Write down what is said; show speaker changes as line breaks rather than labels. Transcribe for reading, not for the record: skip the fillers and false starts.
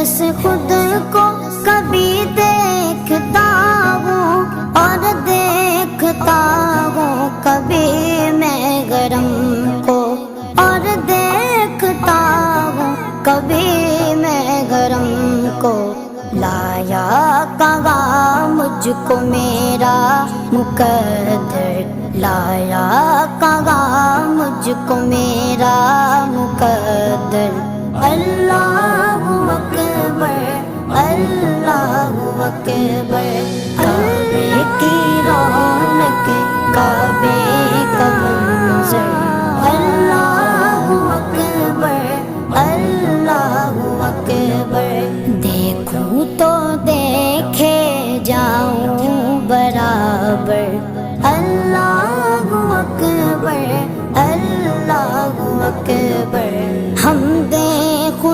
से खुद को कभी देखता हूँ और देखता हूँ कभी मैं गरम को, और देखता हूँ कभी मैं गरम को। लाया कहाँ मुझको मेरा मुकद्दर, लाया कहाँ मुझको मेरा मुकद्दर। अल्लाहु अकबर, अल्लाहु अकबर। काबे की रौनक, काबे का मंज़र। अल्लाहु अकबर, अल्लाहु अकबर। देखूं तो देखे जाऊं बराबर,